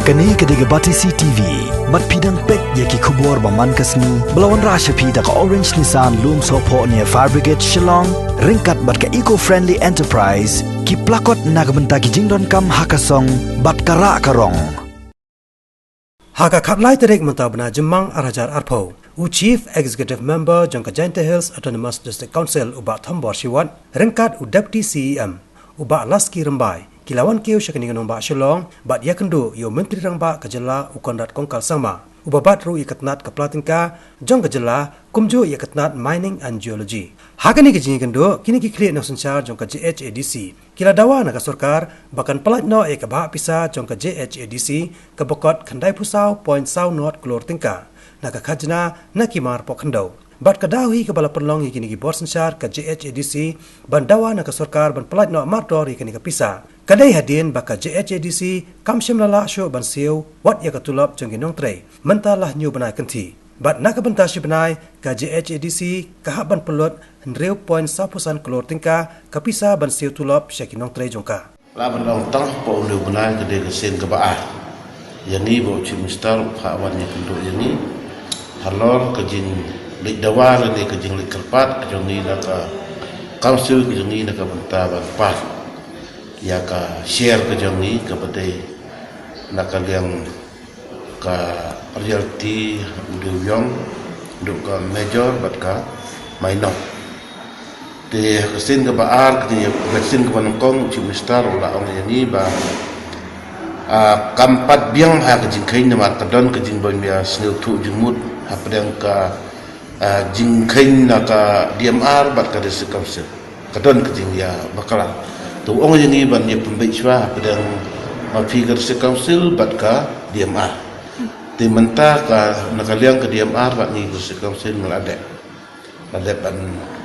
Kani kediga Batisi TV, mat pidang pek yaki kubur baman kasni, belawan rasha pida ka Orange Nissan Loom Sopo near Fire Brigade Shillong, ringkat bat ka eco-friendly enterprise, ki plakot nagbenta ki jingdon kam hakasong, bat kara karong. Haka kaplai terek mentabna jemang arajar arpo. U Chief Executive Member Jangka Jainta Hills Autonomous District Council ubak Thambor Siwat, ringkat u Deputy CEM, ubak Laski Rembai, kilawan keu syakini nganong ba Shillong, bat yakendo yo Menteri Rangba Kajela ukondat kongkal sama. Ubabat ru ikatnat keplatinka, jong Kajela kumjo ikatnat mining and geology. Hakani kejini kendo kini ki clear na sencar jong ka JHADC. Kila dawa naga sorkar bahkan pelat no e kabah pisa jong ka JHADC ke bokot kandai pusau point sau not klor tingka. Naga khajna nakimar pokhandau. Bat kadawi ke bala penlong kini ki bor sencar ka JHADC ban dawa naga sorkar ban pelat no martor kini ka pisa. Kadai hadin baka JHADC kamsyam lala syo ban siu wat ya katulap jong ginong trei. Mentalah nyu benai kenti. Bat nak benta si benai ka JHADC kahap ban pelot hendreu point 1% klor tingka kapisa ban siu tulap syakinong trei jongka. La bandong tang po undeu benai ke de sen ke baah. Yang ni bo chimistar phawan ni penduk yang ni halor ke jing lik dawa ni ke jing lik kerpat ke jong ni nak council ke jong ni nak benta ban pas. Ya ka share ke jong ni ke bedai nak yang ka reality undeu yong duk ka major bat ka minor. Di kesin ke baar ke kesin ke panongkong chimistar ulah ong yani ba kampat biang ha ke jingkain nama kadon ke jing boy mia snil tu jingmut ha pedang ka jingkain na ka DMR bat ka desa council kadon ke jing ya bakala tu ong yani ban ye pembaik swa pedang mafi ke desa council bat ka DMR ti mentah ka nakaliang ke DMR bat ni desa council meladek ban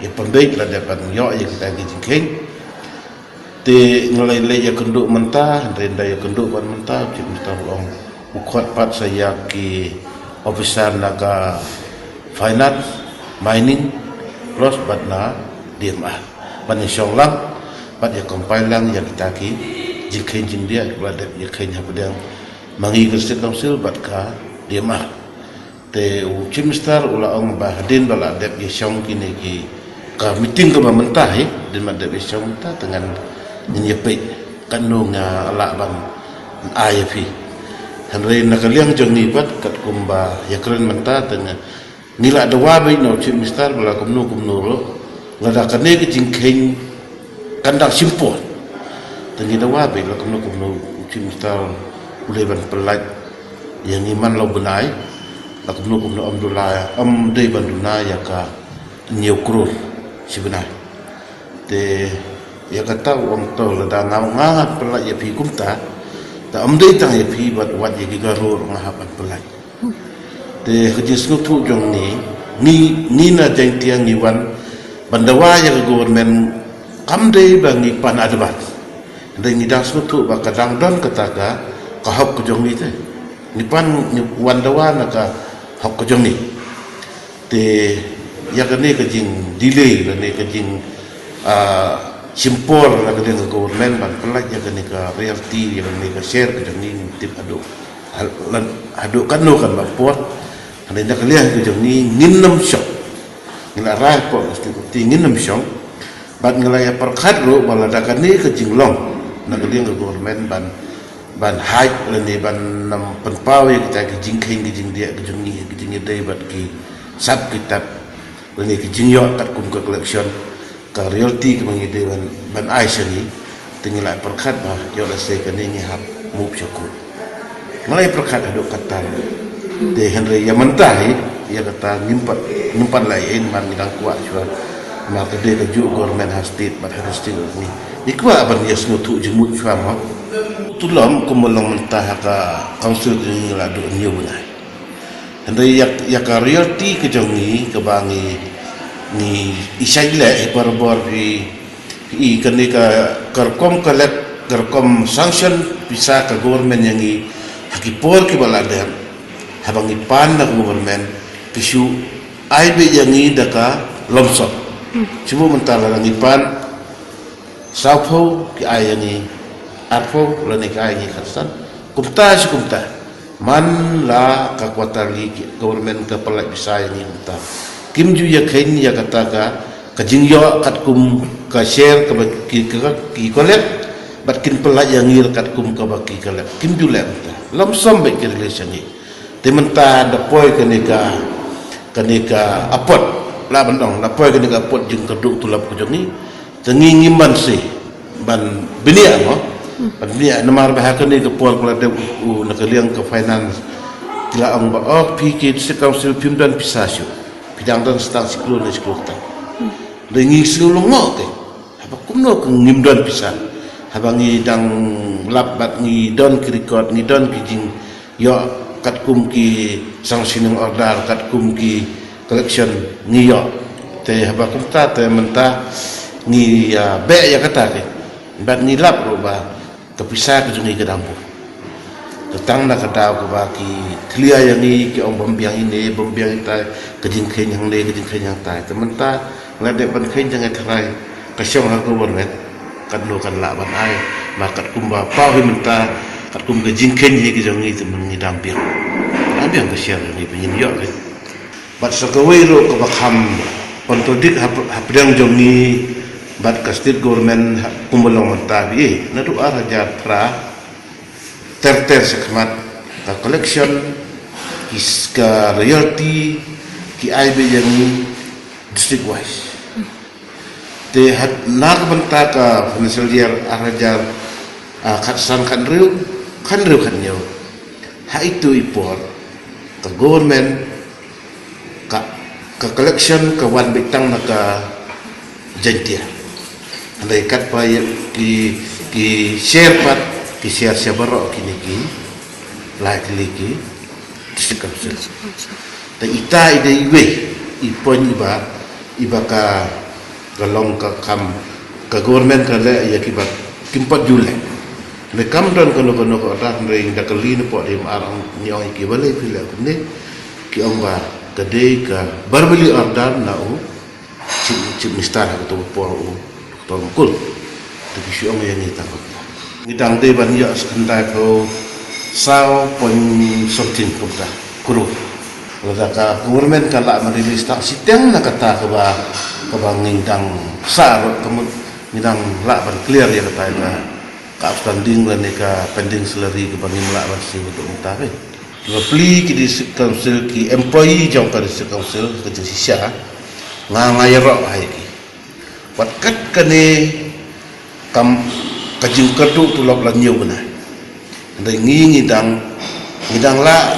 ya pembaik ban yo ya kita jingkain ti ngelai ya kenduk mentah renda ya kenduk ban mentah kita long ukot pat saya ki officer naga finance mining plus batna DMR ban insyaallah pat ya compile ya kita ki jikain jing dia kepada ya kain habdang mangi ke council bat ka DMR te u chimstar ula ong bahdin bala dep ya syong kini ki ka meeting ke mentah din madep ya syong ta dengan nyepe kanung ala ban IFP hanre nakaliang jong ni pat kat kumba ya keren mentah dengan nila dawa bai no chimstar bala kumnu lo ngada kane ke jingkeng kandak simpon tengi dawa bai la kumnu chimstar ulai ban pelat yang iman lo benai la kumnu Abdullah dei ban dunai ya ka nyeu krur sebenarnya te ya kata orang tahu lah dah ngangat pelak ya pi kumta tak amdai tang ya pi buat wat ya gigarur ngahapan pelak te hejis tu jong ni na jeng tiang ni wan bandawa ya government kamdai bangi pan adbat ndai ni das tu ba kadang don kataga kahap ke jong ni te ni pan ni wan dawa na ka hap ke jong ni te ya kene ke jing delay kene ke jing simpor la ke government ban pelak ya kene ka reality ya kene ka share ke jong ni tip adu kan no kan lapor ane nak lihat ke jong ni nginam syok ngila rai po mesti nginam syok ban ngila ya perkhat ro bala dakan ni ke jinglong nak ke government ban haid leni ban nam penpau ya kita ke jingkeng ke jing dia ke jong ni ke jing dei bat ki sab kitab leni ke jing yo kat kum ke collection ka reality ke mengide ban Aisyah ni tinggal perkhat bah yo la se ke ni hab mup syukur mulai perkhat aduk kata de henry ya mentah ya kata nyimpat lain man ngidang kuat jua maka de ke ju government has state but has state ni ikwa ban yes ngutu jemut jua ma tulom kumulong mentah ka council ni la do new bunai henry ya ka reality ke jong ni ke bangi ni isaile bor di kene ka kerkom collect kerkom sanction bisa ke government yang ni hakipor ke balada habang ipan na government kisu aibe yang ni daka lomsop cuma mentala lang ipan sapo ki ay yang ni arpo lani ka ay ni khasan kumta si kumta man la ka kwatali government ka palai bisa yang kumta kim ju ya khain ya kata ka jingyo kat kum ka share ka ki kolek bat kin palai yang ngir kat kum ka baki kolek kim ju le kumta lam som be ki relation ni tementa da poi kanika apot la bandong la poi kanika apot jing keduk tulap kujong ni tengingi man si ban binia mo ban binia namar bahaka ni ke pol kala de nak liang ke finance kila ang ba PK se council pim dan pisasyo pidang dan stang siklo na siklo ta dengi siklo ngok ke apa kumno ke ngim dan pisa habang ni dang lap bat ni don ki record ni don ki jing yo kat kum ki sanctioning order kat kum ki collection ni yo te haba kum ta te menta ni be ya kata ke bat ni lap ro ba kepisah ke jungi ke dampu tetang nak kata ko ba ki clear yang ni ki om bombiang ini bombiang ta ke jing khen yang le ke jing khen yang ta te menta ngade ban khen jangan trai ka syong ha ko bon met kan lo kan la ban ai makat kum ba pa hi menta kat kum ke jing khen hi ke jungi te men ni dampir ada yang ke share ni pinyin yo ke bat sakawai ro ko bakham pontodik hapdang jongi bat ka state government kumulong matabi na do araja pra ter sekmat ka collection ka royalty ki IB yang district wise te hat nak banta ka financial year araja khatsan kan riu kan yo ha itu ipor ka government ka collection ka wan bitang na ka jantia andai kat pa ki share pat ki share sabaro kini ki like disikap sel ta ita ide iwe ipon iba ka galong ka kam ka government ka le ya ki ba kimpat jule le kam don kono ko ta ring da kali ni po de marang nyong ki bale pila ne ki ongba kade ka barbeli order na u cip mistar to po u to kul to ki syong yang ni takut ni dang de ban ya skandai ko sao pon something ko ta kuru la ka government ka la marilis tak siteng na kata ka ba ngindang sa kamu ngindang la ban clear ya kata na ka outstanding la ni ka pending salary ka bangin la ban si untuk mutabe pli ki di council ki employee jong ka di council ka di sia ngai ro hai ki wat kat kane kam kajing kadu tulok la nyu bana ndai ngidang la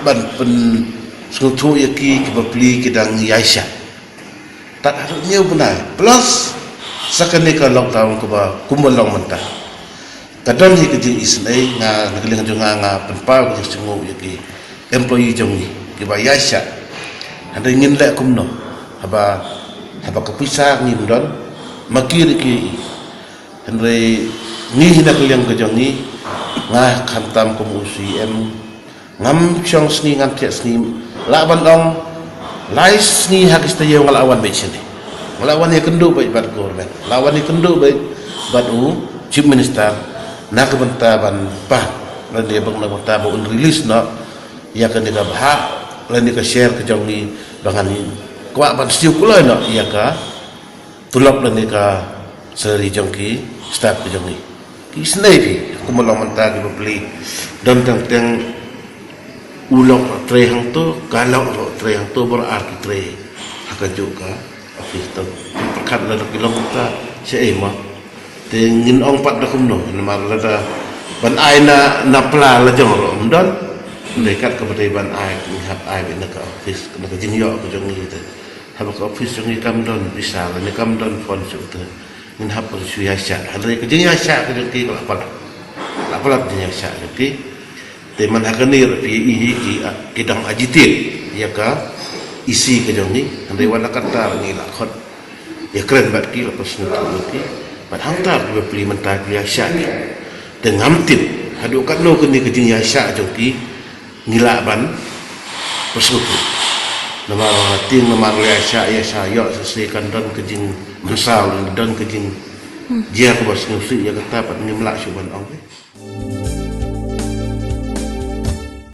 ban pen sutu yaki ki pli ki dang yaisha tak harus nyu bana plus sakane ka lockdown ko ba kumolong mentah kadon hi kajing isnai nga nagling jong nga penpa ko singu yaki employee jong ni ki ba yaisha ndai ngin la kumno haba kepisah ni don makir ki andre ni hinak liang kejong ni ngah khantam ko UCM ngam chong sni ngam tia sni la bandong lais ni hakis tayo ngalawan be sini ngalawan ni kendu baik bat government lawan ni kendu baik bat chief minister nak bentaban pa lan dia bang nak bentaba un release no ya kan dia bah lan dia share kejong ni bangan ni kwa ban stiu kula no iya ka tulap dan ka seri jongki staff jongki ki snai ku malang manta ki beli dan tang ulok tre hang to kalau tre hang to berarti tre akan juga office to perkat la kilometer se ema tengin ong pat da kumno namar la da ban aina na pla la jong don dekat kepada ban ai hab ai ben ka office ka jinyo ka jongki te habak office ni kam don bisa ni kam don fon sute min hab su ya sha hadre ke jinya sha ke ki la pala jinya sha ke te man hakani ri ki dang ajitit ya ka isi ke jong ni andre wana kata ni la khot ya keren bat ki la pas nu ki bat hantar be pli menta ki ya sha ni de ngamtit hadu kat no ke ni ke jinya sha jong ki ngilaban persekutu nama ting nama ya yo sesuaikan don kejing besar don kejing dia ko bas ngusi ya kata pat ngimla syuban ong